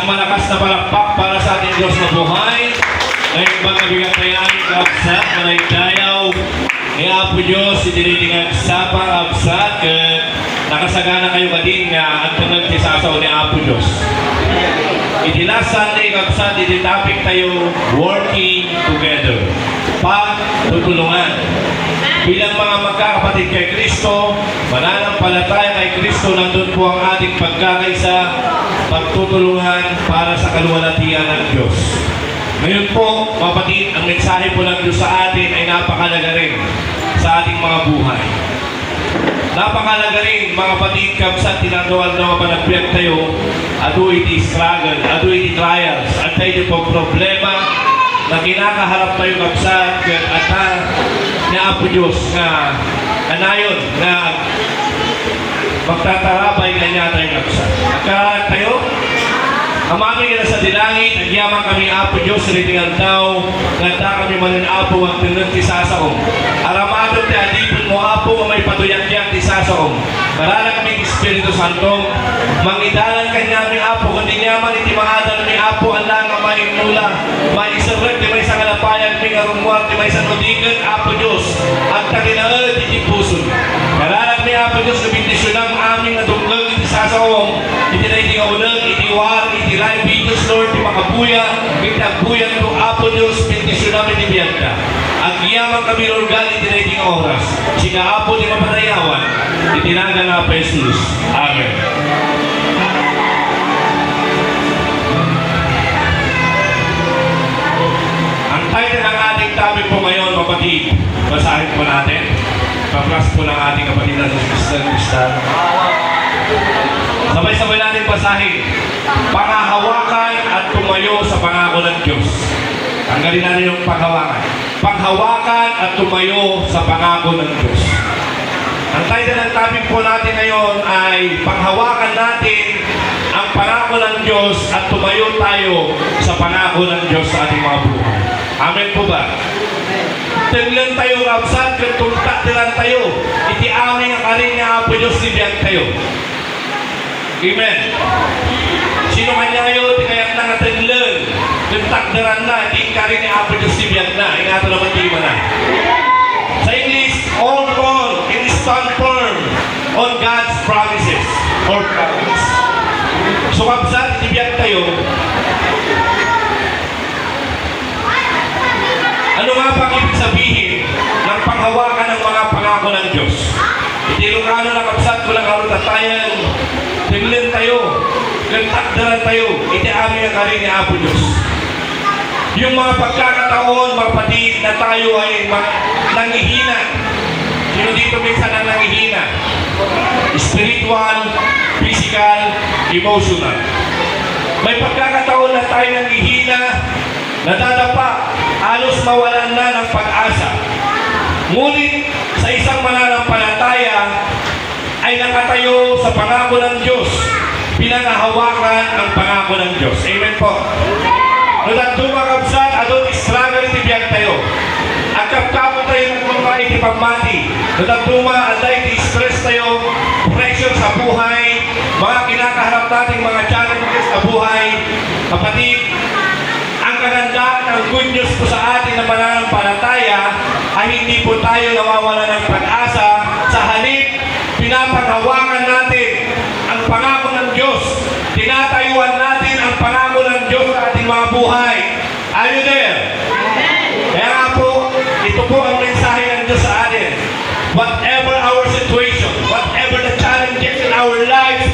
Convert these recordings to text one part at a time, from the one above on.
Isang malakas na palakpak para sa ating Diyos na buhay. Ngayon ba kabigat na yan, kaabsat, manaydayaw, ni Apo Diyos, idinitingag sa pang-absat, nakasagana kayo ba din nga at nagtisasaw ni Apo Diyos. Itilasan na ikabsat, ititapik tayo working together. Pagtutulungan. Bilang mga magkakapatid kay Kristo, mananampalataya kay Kristo, nandun po ang ating pagkakaisa, pagtutulungan para sa kaluwalhatian ng Diyos. Ngayon po, kapatid, ang mensahe po ng Diyos sa atin ay napakalaga rin sa ating mga buhay. Napakalaga rin, mga kapatid, kapsat, tinatawag na mapanagbiyak tayo, ado iti struggle, ado iti trials, at tayo po problema na kinakaharap tayo kapsat, at ni Apo Diyos na kanayon na magtatarabay na niya tayo kapsat. Nagkaralag tayo, amami ka na sa dilangit, nagyaman kami Apo Diyos, ritingan tao, ganda kami manin Apo, ang tinag tisasaong. Aramado ti adipon mo Apo, may patuyakyak tisasaong. Marala kami Espiritu Santo, mangidalan kanya mi Apo, kundi nyaman iti maadan mi Apo, ala nga may nula, may isarag, di may isang alapayan, mi ngarungwar, di may isang udigan, Apo Diyos, at takinaad iti puso. Marala kami Apo Diyos, kabindisyon ang aming natungkag iti sasaong, iti na iti kaunag, iti war, iti live videos, Lord, iti makabuya, iti agbuyan to Apo Diyos, bindisyon namin iti biyagda. Agyaman kami, Lord God, iti na iti oras, sika Apo di mapatayawan, itinaga na pa Jesus. Amen. Ang title ng ating topic po ngayon, kapatid, basahin po natin. Paplas po ng ating kapatid na Kristal. Sabay-sabay natin basahin. Panghahawakan at tumayo sa pangako ng Diyos. Tanggalin natin yung panghawakan. Panghawakan at tumayo sa pangako ng Diyos. Ang title ng topic po natin ngayon ay panghawakan natin ang pangako ng Diyos at tumayo tayo sa pangako ng Diyos sa ating mga buhay. Amen po ba? Tinglan tayo kapsat, tulta-tilan tayo. Iti aming ang karin niya Apo Diyos, sibiyag tayo. Amen. Sino kanya yun, di kaya't na nga tinglan. Tulta-tilan na, iti karin niya Apo Diyos, sibiyag na. Ingatan naman di na. Sa English, all on, it is stand firm on God's promises or promise. So kapsat, itibiyag tayo. Ano nga pang ibig sabihin ng panghawakan ng mga pangako ng Diyos? Itilungano na kapsat ko lang karutatayan, tinglan tayo, gantakdaran tayo, iti amin ang karin ni Apo Diyos. Yung mga pagkakataon, mga patid, na tayo ay nangihina. Sino dito minsan ang nangihina? Spiritual, physical, emotional. May pagkakataon na tayo nangihina, nadadapa, halos mawalan na ng pag-asa. Ngunit sa isang mananampalataya ay nakatayo sa pangako ng Diyos, pinangahawakan ang pangako ng Diyos. Amen po. Nulat dumakabsat, adon struggle itibiyag tayo. At kapkapo tayo ng mga itipagmati. Nulat duma, aday stress tayo, pressure sa buhay, mga kinakaharap nating mga challenges sa buhay. Kapatid, ang kagandahan ng good news po sa atin na mananampalataya ay hindi po tayo nawawala ng pag-asa. Sa halip, pinapanghawakan natin ang pangako ng Diyos. Tinatayuan natin ang pangako ng Diyos sa ating mga buhay. Are you there? Amen. Kaya nga po, ito po ang mensahe ng Diyos sa atin. Whatever our situation, whatever the challenges in our lives,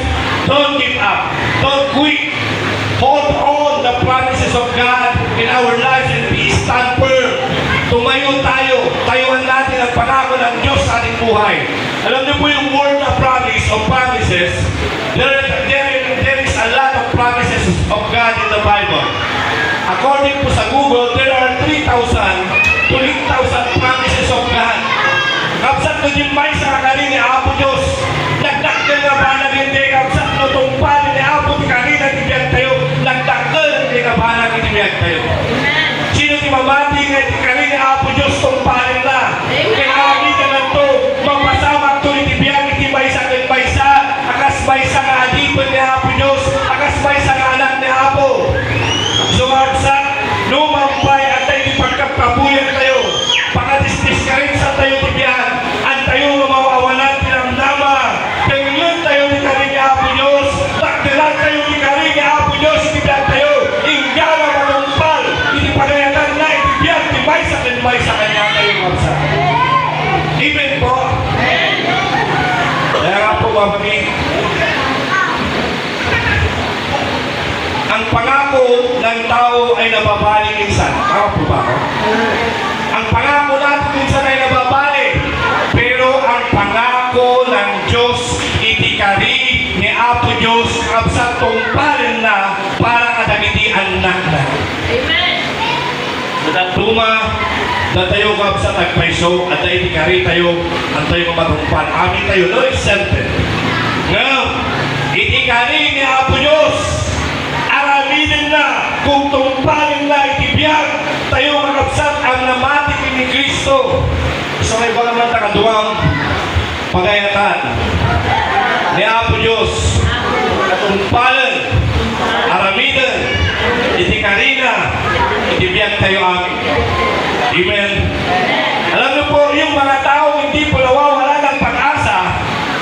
don't give up. Don't quit. Hold on the promises of God in our lives and be stand firm. Tumayo tayo. Tayuan natin ang pangako ng Diyos sa ating buhay. Alam niyo po yung word na promise of promises, there is a lot of promises of God in the Bible. According po sa Google, there are 3,000 to 8,000 promises of God. Kapsat ko yung may sa kakarin ni Apo Diyos. Nagdakil na ba na hindi kapsat no tumpalin ni Apo di kanina tibiyag tayo. Nagdakil na hindi ka ba na tibiyag tayo. Sino ti mamati nga di kanina Apo Diyos tumpalin na. Kaya ka lang to magpasamak to itibiyag iti baysa akas baysa nga adipon ni Apo Diyos, akas baysa nga anak ni Apo. ng tao ay nababalik minsan. Tama po ba ako? Ang pangako natin minsan ay nababalik. Pero ang pangako ng Diyos, itikari ni Apo Diyos, kapsa tungpalan na para kadagiti anak na. Amen. Tuma, datayo kapsa tagpaiso, at itikari tayo, ang tayo matungpan. Amin tayo, no exempted. Ngayon, itikari ni Apo Diyos, araminin na, kung tungpanin na itibiyag, tayo makapsat ang namati ni Kristo. So may baka man takaduang pagayatan ni Apo Diyos, tungpalan, araminin, itikarina, itibiyag tayo amin. Amen. Alam niyo po, yung mga tao hindi po nawawala ng pag-asa,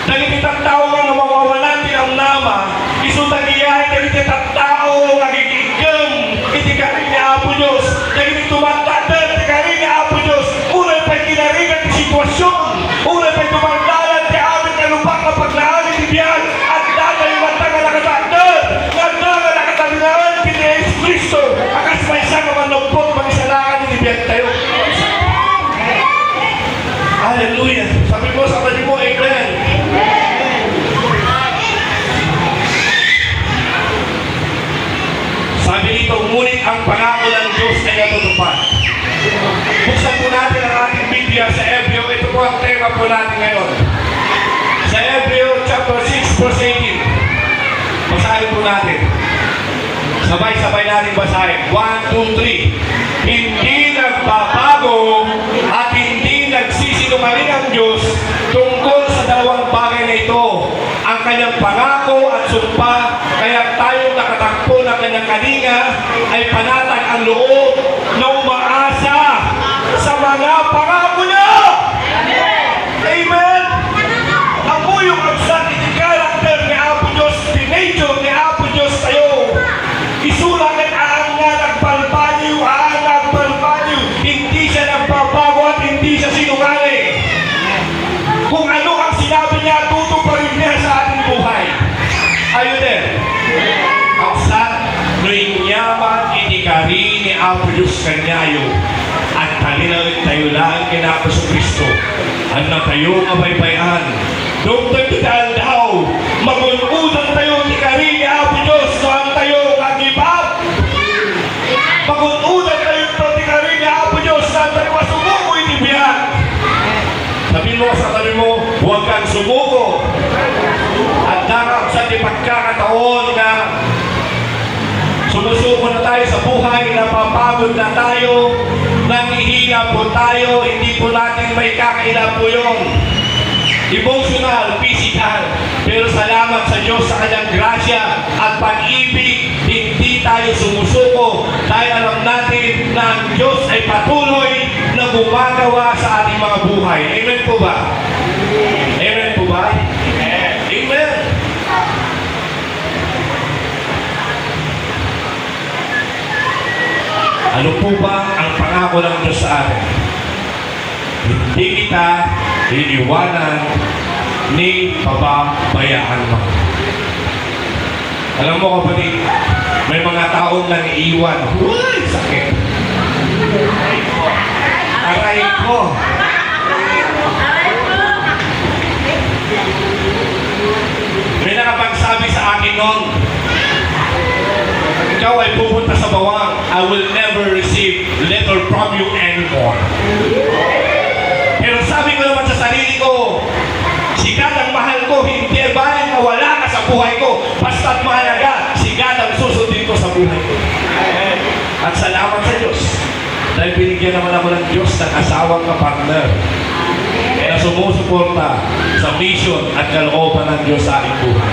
dahil kitang tao nga nawawala din ang nama, isutagiyahin dahil kitang tao nagigigam, itikarin ni Apo Diyos, dahil tumatatan, itikarin ni Apo Diyos, unay pa'y kinaringan ng sitwasyon, unay pa'y tumandalan di amin kalupak na pagnaanin ibiyag, at dahil mata nga nakatatan, nga nakatalinaan kini Jesus Cristo, akas may isa nga manumpot, mag-isalakan ni ibiyag tayo. Hallelujah. Sabi mo sa kapatid mo, Amen. Sabi dito, ngunit ang pangako ng Diyos ay natutupad. Buksan po natin ang ating Biblia sa Hebreo. Ito po ang tema po natin ngayon. Sa Hebreo chapter 6 verse 18. Basahin po natin. Sabay-sabay natin basahin. 1, 2, 3. Hindi nagbabago at hindi nagsisinungaling ang Diyos tungkol sa dalawang bagay na ito. Ang kanyang pangako at sumpa, kaya tayo nakatakbo ng kanyang kalinga ay panatag ang loob na umaasa sa mga pangako niya. Amen! Ang buyong absat iti-character ni Apo Diyos, tinature ni Apo Diyos sa'yo. Isulangan ang nagbalbaliw, hindi siya nagbabago at hindi siya sinungaling. Kung ano ang sinabi niya, tutuparin niya sa ating buhay. Ayun din. Absat, no'y nyaman, itikari ni Apo Diyos kanyayo, at talinawin tayo lang kina Apo Kristo. At na tayo mabaybayan. Doon tayo dahil daw, magunudang tayo itikari ni Apo Diyos, noang tayo mag-ibab. Magunudang tayo itikari ni Apo Diyos, noang tayo masumuko itibiyag. Sabihin mo sa tabi mo, huwag kang sumuko. At darap sa di pagkakataon na sumusuko na tayo sa buhay, napapagod na tayo, nanghihina po tayo, hindi po natin may kakaila po yun. Emotional, physical. Pero salamat sa Diyos sa kanyang grasya at pag-ibig, hindi tayo sumusuko dahil alam natin na ang Diyos ay patuloy na gumagawa sa ating mga buhay. Amen po ba? Amen po ba? Amen. Ano po ba ang pangako ng Diyos sa atin? Hindi kita iniwanan ni pababayaan mo. Alam mo kapatid, may mga taong nang iiwan. Uy, sakit. Aray ko. May nakapagsabi sa akin noon, ikaw ay pupunta sa bawang, I will never receive letter from you anymore. Pero sabi ko naman sa sarili ko, sigat ang mahal ko, hindi ba na wala ka sa buhay ko, basta't mahalaga, sigat ang susundin ko sa buhay ko. At salamat sa Diyos, dahil binigyan naman ako ng Diyos ng asawang kapartner na sumusuporta sa mission at kalooban ng Diyos sa aking buhay.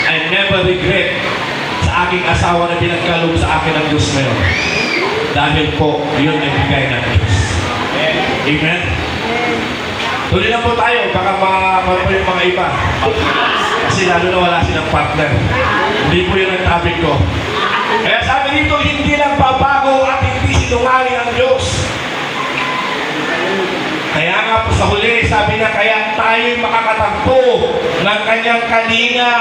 I never regret sa aking asawa na pinagkaloob sa akin ng Diyos ngayon. Dahil po, yun ay bigay ng Diyos. Amen? Tuloy na po tayo, baka makaroon yung mga iba. Kasi lalo na wala silang partner. Hindi po yun ang topic ko. Kaya sabi dito, hindi nagbabago at hindi sinungaling ang Diyos. Kaya nga po sa huli, sabi na kaya tayo'y makakatagpo ng kanyang kalinga.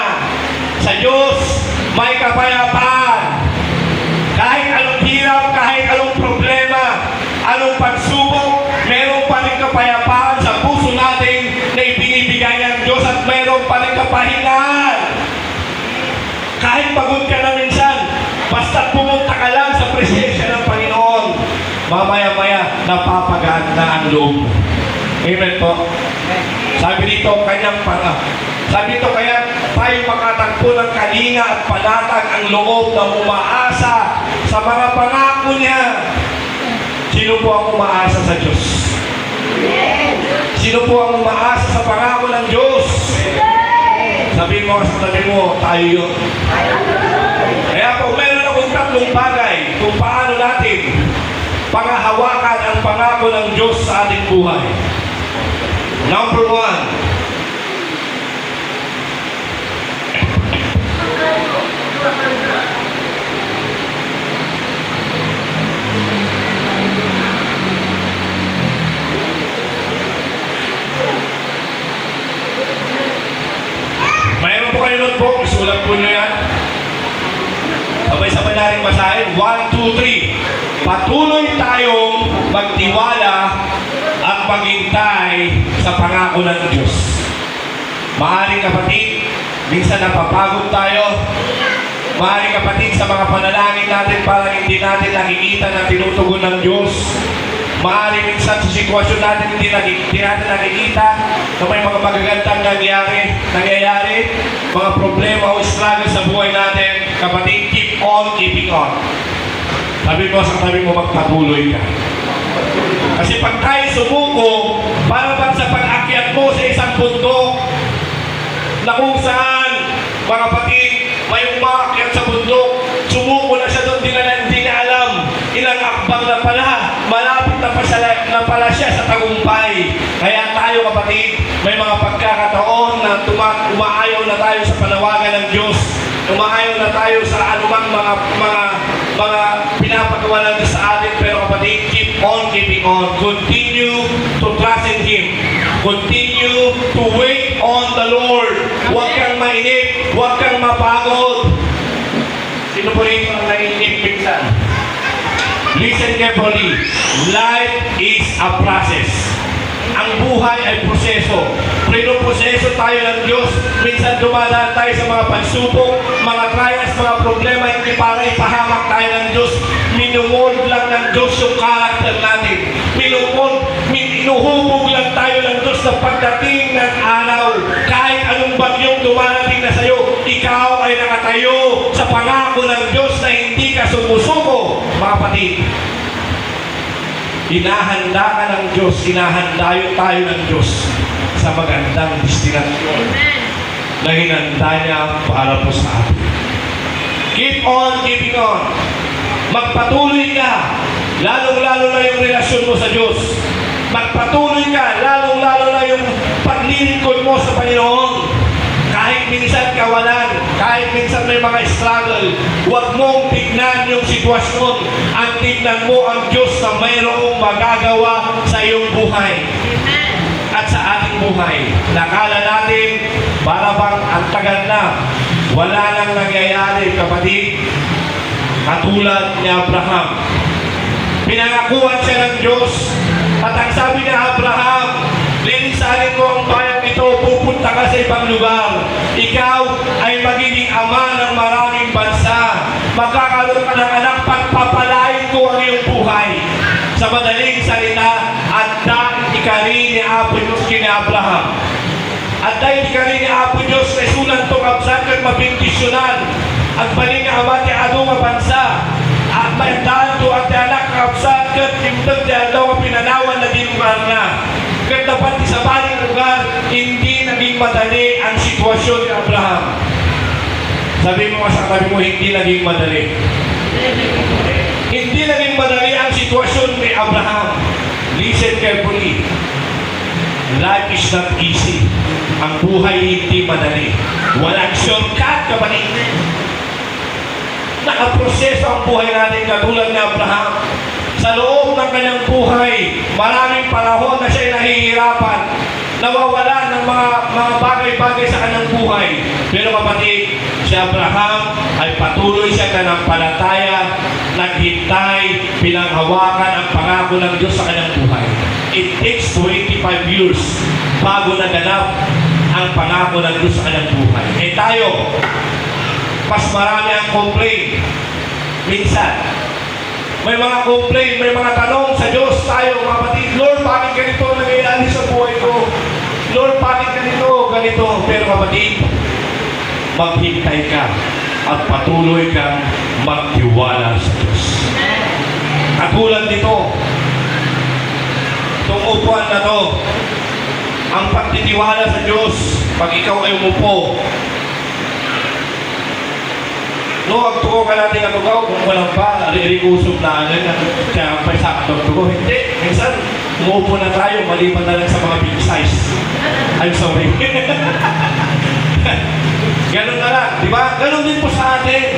Sa Diyos, may kapayapaan. kapahingahan. Kahit pagod ka na minsan, basta pumunta ka lang sa presensya ng Panginoon, mamaya-maya, napapagaan na ang loob mo. Amen po. Sabi dito, sabi dito, kaya tayo makatagpo ng kalinga at panatag ang loob na umaasa sa mga pangako niya. Sino po ang umaasa sa Diyos? Sino po ang umaasa sa pangako ng Diyos? Sabihin mo sa tabi mo, tayo yun. Kaya po, meron akong tatlong bagay kung paano natin pangahawakan ang pangako ng Diyos sa ating buhay. Number 1, mayroon po kayo notebook, isulat po nyo yan. Sabay-sabay na rin basahin. 1, 2, 3. Patuloy tayong magtiwala at maghintay sa pangako ng Diyos. Maaaring kapatid, minsan napapagod tayo. Maaaring kapatid, sa mga panalangin natin parang hindi natin nakikita na tinutugon ng Diyos. Maaaring minsan sa sitwasyon natin hindi natin nakikita na may mga magagandang nangyayari, mga problema o struggle sa buhay natin. Kapatid, keep on keeping on. Sabi mo sa tabi mo, magpatuloy ka. Kasi pag tayo sumuko, para bang sa pag-akyat mo sa isang bundok na kung saan, mga kapatid, may umaakyat sa bundok, sumuko na siya doon, hindi na alam, ilang akbang na pala, malapit na pala siya sa tagumpay. Kaya tayo kapatid, may mga pagkakataon na umaayaw na tayo sa panawagan ng Diyos, umaayaw na tayo sa anumang mga pinapagawa ng Diyos sa atin. Pero kapatid, keep on keeping on. Continue to trust in Him. Continue to wait on the Lord. Huwag kang mainip, huwag kang mapagod. Sino po rin ang naiinip minsan? Listen carefully. Life is a process. Ang buhay ay proseso. Pinoproseso tayo ng Diyos. Minsan dumadaan tayo sa mga pagsubok, mga trials, mga problema, hindi para ipahamak tayo ng Diyos. Minumold lang ng Diyos yung karakter natin. Inuhubog lang tayo ng Diyos na pagdating ng araw. Kahit anong bagyong dumarating na sa'yo, ikaw ay nakatayo sa pangako ng Diyos na hindi ka sumusuko. Mga kapatid, hinahanda ka ng Diyos, hinahanda tayo ng Diyos sa magandang destinasyon na hinanda niya para po sa atin. Keep on keeping on. Magpatuloy ka, lalong-lalo na yung relasyon mo sa Diyos. Magpatuloy ka, lalong-lalo na yung paglilingkod mo sa Panginoon. Kahit minsan kawalan, kahit minsan may mga struggle, huwag mong tignan yung sitwasyon. Ang tignan mo ang Diyos na mayroong magagawa sa iyong buhay. At sa ating buhay. Nakala natin, para bang ang tagal na, wala nang nangyayari, kapatid. Katulad ni Abraham. Pinangakuan siya ng Diyos. At ang sabi ni Abraham, linisanin mo ang bayan ito, pupunta ka sa ibang lugar. Ikaw ay magiging ama ng maraming bansa. Magkakaroon ka ng anak, pagpapalain ko ang iyong buhay. Sa madaling salita, at dahil ikari ni Apo Diyos kina Abraham. At dahil ikari ni Apo Diyos, resulan to kabsakan mabindisyonan. At bali nga ama ti ado nga bansa. At may daan to at anak kabsakan, timtag ti ado nga pinanawan na di lugar na. Kaya dapat sa baling lugar, hindi naging madali ang sitwasyon ni Abraham. Sabi mo sa katabi mo, hindi naging madali. Hindi naging madali ang sitwasyon ni Abraham. Listen carefully. Life is not easy. Ang buhay hindi madali. Walang shortcut, kapatid. Nakaproseso ang buhay natin katulad ni Abraham. Sa loob ng kanyang buhay, maraming panahon na siya nahihirapan, nawawalan ng mga bagay-bagay sa kanyang buhay. Pero kapatid, si Abraham ay patuloy siya nanampalataya, naghintay, pinanghawakan ang pangako ng Diyos sa kanyang buhay. It takes 25 years bago naganap ang pangako ng Diyos sa kanyang buhay. Eh tayo, mas marami ang complain. Minsan, may mga complain, may mga tanong sa Diyos tayo, mga kapatid. Lord, bakit ganito nangyayari sa buhay ko? Lord, bakit ganito? Pero kapatid, maghintay ka at patuloy kang magtiwala sa Diyos. Katulad nito, itong upuan na to, ang pagtitiwala sa Diyos, pag ikaw ay umupo, agtuko ka natin ang tugaw, kung walang pa, ririkusob na kaya may sakto tugaw. Hindi, minsan, umuupo na tayo, maliban na lang sa mga big size. I'm sorry. Ganun na lang, di ba? Ganun din po sa atin.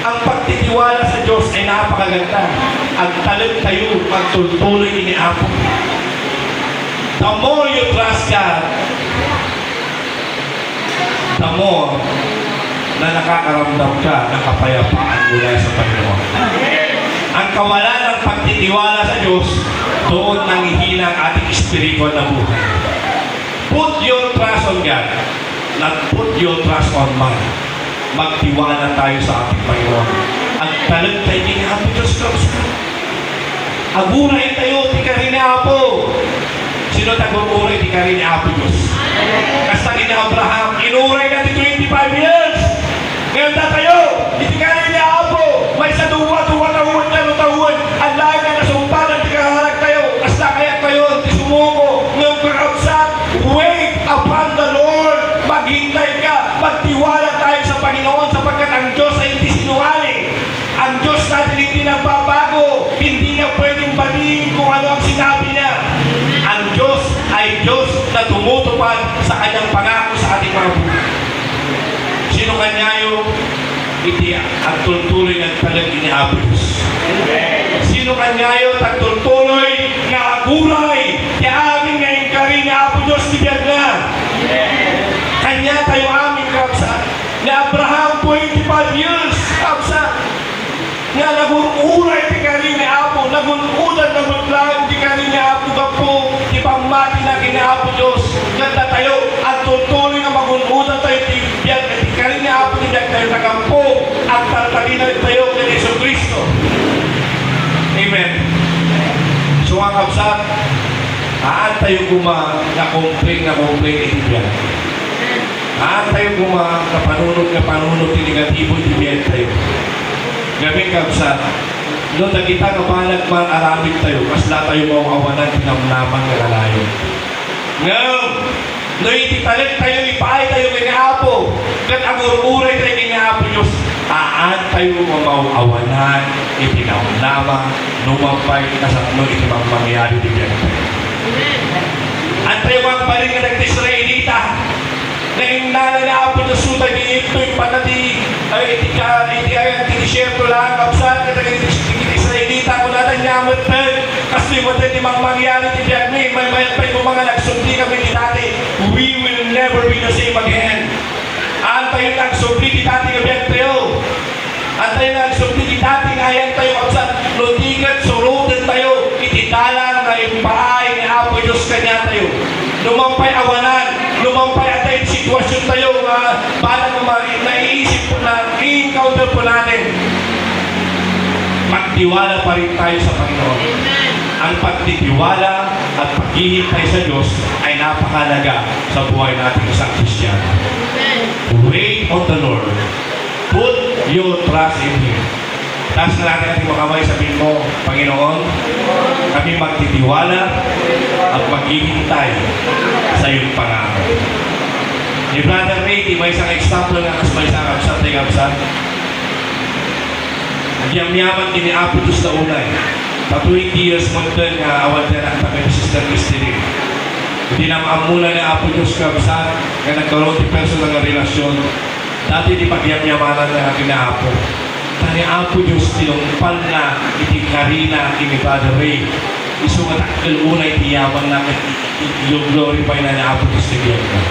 Ang pagtitiwala sa Diyos ay napakaganda. Ang talag tayo, pagtutuloy iniapo. The more you trust God, the more na nakakaramdam ka ng kapayapaan mula sa Panginoon. Ang kawalan ng pagtitiwala sa Diyos, doon nanghihina ang ating spiritual na buhay. Put your trust on God, not put your trust on man. Magtiwala tayo sa ating Panginoon. Ang talag tayo ni Apo Diyos Kristo. Aguray tayo, di ka rin ni Apo. Sino taguray, di ka rin ni Apo Diyos? Kasta ni Abraham, inuray natin 25 years. Ngayon na tayo, hindi ka rin ni Apo. May sa duwa, tahuan, ang lahat na nasumpa ng tikaharag tayo. Kasta kaya tayo, di sumuko. Ngayon kakapsat, wait upon the Lord. Maghintay ka, magtiwala tayo sa Panginoon sapagkat ang Diyos ay hindi sinungaling. Ang Diyos natin hindi nagbabago. Hindi niya pwedeng baliin kung ano ang sinabi niya. Ang Diyos ay Diyos na tumutupad sa kanyang pangako sa ating mga buhay. Sino kanyayo, iti ang tultuloy ng talag iniapo Diyos. Sino kanyayo, ang tultuloy na aguray, kaya aming ngayon ka rin ni Apo Diyos ni Biyagna. Kanya tayo aming kapsa. Ni Abraham, 25 years kapsa. Nga nagunuray di ka rin ni Apo, nagunudan na maglaan di ka rin ni Apo Gapo, di pamati na kini Apo Diyos. Ganda tayo, at tutuloy na magunudan tayo di ka rin ni Apo, di tayo nagampo, at tatalinan tayo kay Yesu Kristo. Amen. So ang kapsat, tayo na-complain itibiyan. Tayo na panunod negatibo itibiyan tayo. Gabing kapsat, no nakita ka ba nagmararamig tayo, kasla tayo mauawanan, tinamnaman na kalayo. Ngayon, no ititalit tayo, ipaay tayo kay Apo, kat ang ururay tayo kay Apo Diyos, tayo mauawanan, itinamnaman, numampay, kasatno, itimang mangyari di biyan tayo. At tayo ang paling na nag-Israelita, na inala na Apo Diyos suta di ito'y panati iti-share lang kapsat na iti-Israelita ko natin nyamot kasi mo din imang mangyari di biyan may mayat pa yung mga nagsumpi kami di dati, we will never be the same again. Tayo nagsumpi di dati kabiyan tayo, tayo nagsumpi di dati ngayon tayo kapsat lutigat surutin tayo ititalang na impaay ni Apo Diyos kanya tayo lumampay awanan, lumampay atay sitwasyon tayo paano naiisip po na i-encounter po natin. Magtiwala pa rin tayo sa Panginoon. Ang pagtitiwala at paghihintay sa Diyos ay napakalaga sa buhay natin sa Kristiyano. Wait on the Lord. Put your trust in Him. Taas na natin ating makamay, sabihin mo, Panginoon, kami magtitiwala at maghihintay sa iyong pangako. Ni Brother Ray, may isang example nga kas may isang kapsat. Nagyamyaman din ni Apo Diyos na unay. Pa 20 years magdan nga awan din ang tabi ni Sister Christine. Hindi na maamula ni Apo Diyos kapsat nga nagkaroon di personal na relasyon. Dati di pagyamyamanan na aking na Apo. Tani Apo Diyos tinumpal na iti karina ini Brother Ray. Isungat akil unay tiyaman na yung glorify na ni Apo Diyos ni Biyagna.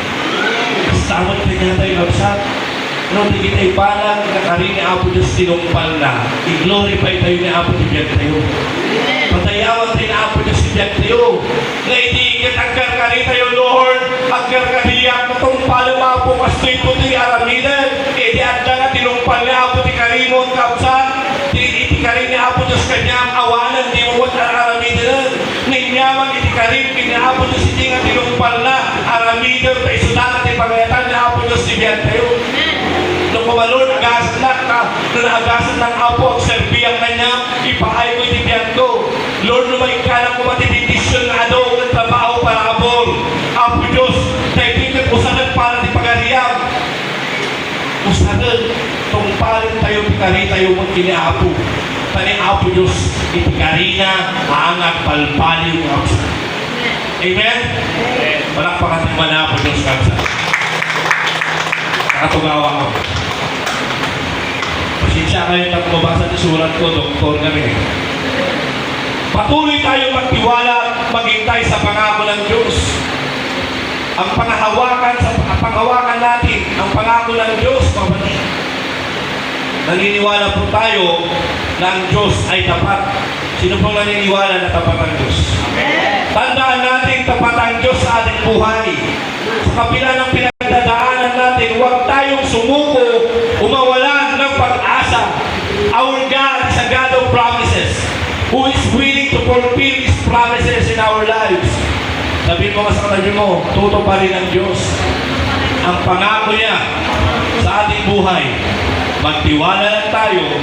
Kasamot na niya tayo kapsat. No, di kita ipalang na karin ni Apo Diyos tinumpal na. I-glorify tayo ni Apo ni Biyag tayo. Patayawan tayo ni Apo Diyos ni Biyag tayo. Na itigit ang karin tayo, Lord. At agar kadiyak na itong palamapo kastoy puti aramidan, di adda nga tinumpal ni Apo ti karimon kapsan, iti karim ni Apo Diyos kanyang awanan, di mo aramidan, ninyaman iti karim ni Apo Diyos iti nga tinumpal na aramidan, pa isudan at ipagayatan ni Apo Diyos si biyan tayo. Nung kumalun, agasan ng Apo ang serbiyang kanya, ipaay ko iti biyan ko. Lord, lumay ka lang kumatibindisyon na ado ng trabaho para abor. Apo Diyos, tayo usanan para di pagariam. Usanan, tungpalin tayo, pikari tayo magkiniapo. Tani Apo Diyos, ipikari na, maangat palpali yung Apo. Amen? Malakpakan naman na Apo Diyos, kansa. Nakatugawa ko. Pasensya kayo na kumabasa ng surat ko, doktor kami. Patuloy tayong magtiwala at maghintay sa pangako ng Diyos. Ang panghawakan natin, ang pangako ng Diyos, kapatid. Naniniwala po tayo na ang Diyos ay tapat. Sino pong naniniwala na tapat ang Diyos? Amen. Tandaan natin tapat ang Diyos sa ating buhay. Sa kapila ng pinagdadaanan natin, huwag tayong sumuko, umawalan ng pag-asa. Our God is a God of promises, who is willing to fulfill His promises in our lives. Sabihin mo sa katabi mo, tutuparin ng Diyos ang pangako niya sa ating buhay. Magtiwala lang tayo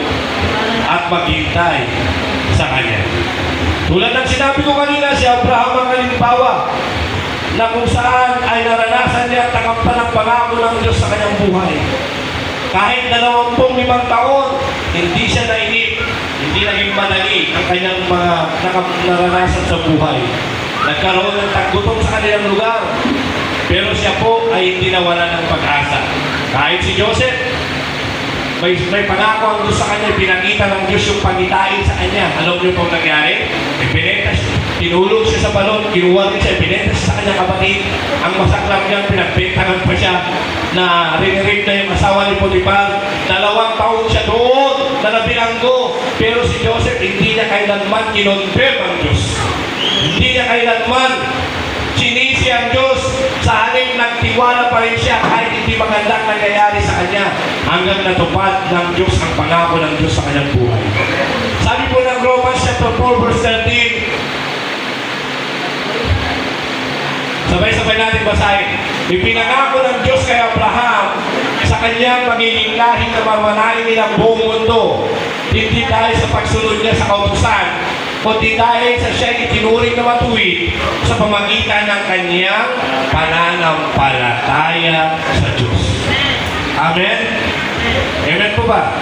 at maghintay sa Kanya. Tulad ng sinabi ko kanina, si Abraham ang halimbawa na kung saan ay naranasan niya at takampan ang pangako ng Diyos sa kanyang buhay. Kahit 25 taon, hindi siya nainip, hindi naging madali ang kanyang mga naranasan sa buhay. Nagkaroon ng taggutom sa kanilang lugar. Pero siya po ay hindi nawala ng pag-asa. Kahit si Joseph, may pangako ang Diyos sa kanya, pinakita ng Diyos yung pangitain sa kanya. Alam niyo pong nangyari? Ibinenta siya, tinulog siya sa balon, kinuha rin siya, ibinenta siya sa kanyang kapatid. Ang masaklang niya, pinagbentagan pa siya na rinirip na yung asawa ni Potiphar. 2 taon siya doon, na nabilanggo. Pero si Joseph, hindi niya kailanman kinonfirm ang Diyos. Hindi niya kailanman sinisi ang Diyos. Sa halip nagtiwala pa rin siya kahit hindi magandang nangyayari sa kanya hanggang natupad ng Diyos ang pangako ng Diyos sa kanyang buhay. Sabi po ng Romans chapter 4 verse 13, sabay-sabay natin basahin. Ipinangako ng Diyos kay Abraham sa kanyang magiging lahi na mamanahin nilang buong mundo. Hindi dahil sa pagsunod niya sa kautusan, kundi dahil sa siya itinuring na matuwid sa pamagitan ng kanyang pananampalataya sa Diyos. Amen? Amen po ba?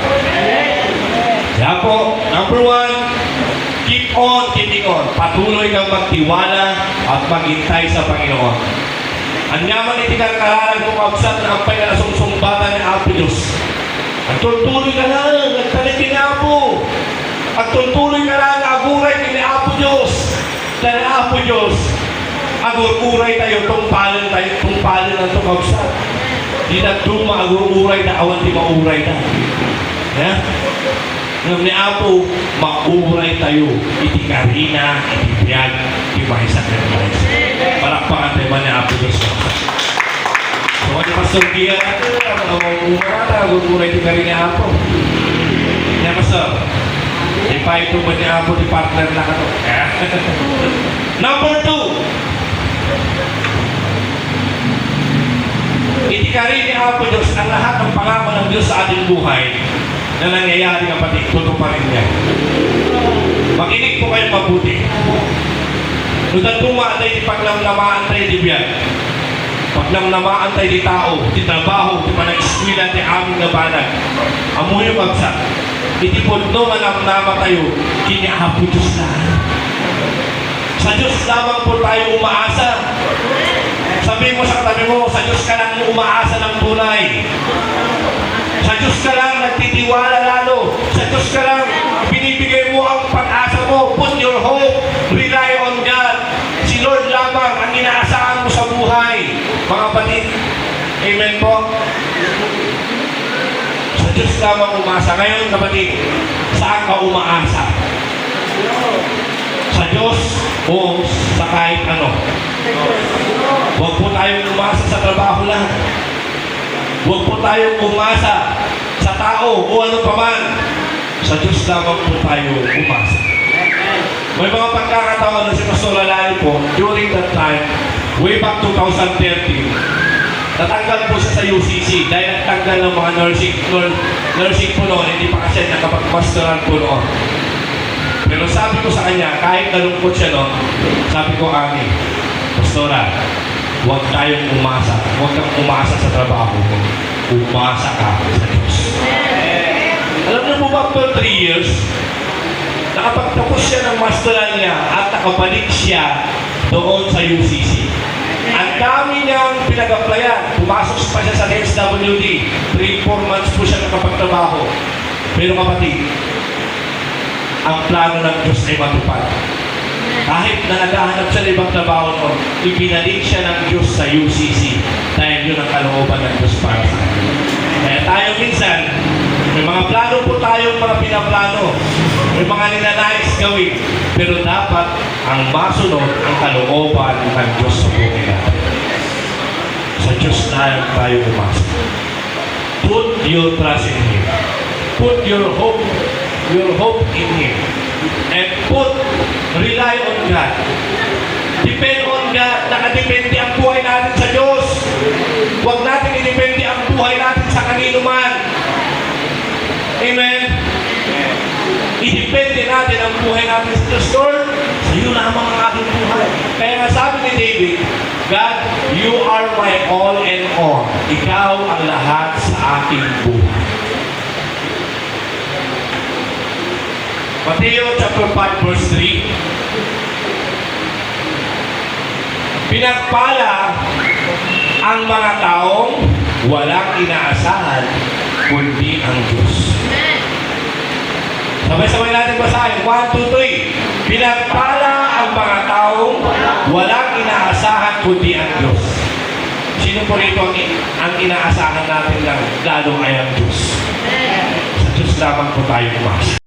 Kaya po, number 1, keep on keeping on. Patuloy kang magtiwala at maghintay sa Panginoon. Anyaman itinagkaralan kong absat na ampay na nasumsumbatan ng Apo Diyos. At tuloy ka lang, nagtalikin na po. At tuloy ka lang, aguray kini Apo Diyos. Dahil Apo Diyos, aguray tayo, tungpalan ng tukabsat. Di na duma, aguray na awan, di mauray na. Yeah? Ngayon ni Apo, mauray tayo. Iti karina, iti biyag, iti mahisa ka naman. Palakpakan tayo man ni Apo Diyos. So, kung Pastor Gia, mga aguray iti karina ni Apo. Yeah, Pastor. Ipay ito ba niya Apo, di partner na ka to. Number 2, itikari ni Apo Diyos ang lahat ng pangako ng Diyos sa ating buhay na nangyayari ang pati tutuparin niya. Makinig po kayo mabuti. Nutan tuma tayo di paglamlamaan tayo di biyan. Paglamlamaan tayo di tao, di trabaho, di panag-eskwila, di aming nabanag. Amoy yung bagsak. Itipod no manang nama tayo, kini Apo Diyos na. Sa Diyos lamang po tayo umaasa. Sabi mo sa katabi mo, sa Diyos ka lang umaasa ng tunay. Sa Diyos ka lang nagtitiwala lalo. Sa Diyos ka lang binibigay mo ang pag-asa mo. Put your hope, rely on God. Si Lord lamang ang inaasahan mo sa buhay. Mga kapatid, amen po. Sa Diyos lamang umaasa. Ngayon kapatid, saan ka umaasa? Sa Sa Diyos o sa kahit ano. Huwag po tayong umasa sa trabaho lang. Huwag po tayong umasa sa tao o ano paman. Sa Diyos lamang po tayo umasa. May mga pagkakataon na si Pastor Lalani po, during that time, way back 2013, natanggal po siya sa UCC dahil natanggal ng mga nursing po noon, hindi pa kasi nakapag-pastoral po noon. Pero sabi ko sa kanya, kahit nalungkot siya noon, sabi ko, Ani, Pastora, huwag tayong umasa. Huwag kang umasa sa trabaho mo. Umasa ka sa Diyos. Alam niyo po ba, for 3 years, nakapagtapos siya ng masteral niya at nakabalik siya doon sa UCC. Ang dami niyang pinag-applyan. Pumasok pa siya sa SWD. 3-4 months po siya nakapagtrabaho. Pero kapatid, ang plano ng Diyos ay matupad. Kahit na naghahanap siya ng ibang trabaho noon, ibinalik siya ng Diyos sa UCC dahil yun ang kalooban ng Diyos para sa atin. Kaya tayo minsan, may mga plano po tayong mga pinaplano. May mga ninanais gawin. Pero dapat ang masunod ang kalooban ng Diyos sa buhay natin. Sa Diyos tayo umasa. Put your trust in Him. Put your hope in Him. And rely on God. Depend on God. Nakadepende ang buhay natin sa Diyos. Huwag natin idepende ang buhay natin sa kanino man. Amen? Idepende natin ang buhay natin sa Diyos. Lord, sa iyo lamang ang aking buhay. Kaya nga sabi ni David, God, you are my all and all. Ikaw ang lahat sa aking buhay. Mateo chapter 5 verse 3. Pinagpala ang mga taong walang inaasahan kundi ang Diyos. Sabay-sabay natin basahin. 1, 2, 3. Pinagpala ang mga taong walang inaasahan kundi ang Diyos. Sino po rito ang inaasahan natin lang lalo ay ang Diyos? Sa Diyos lamang po tayo umasa.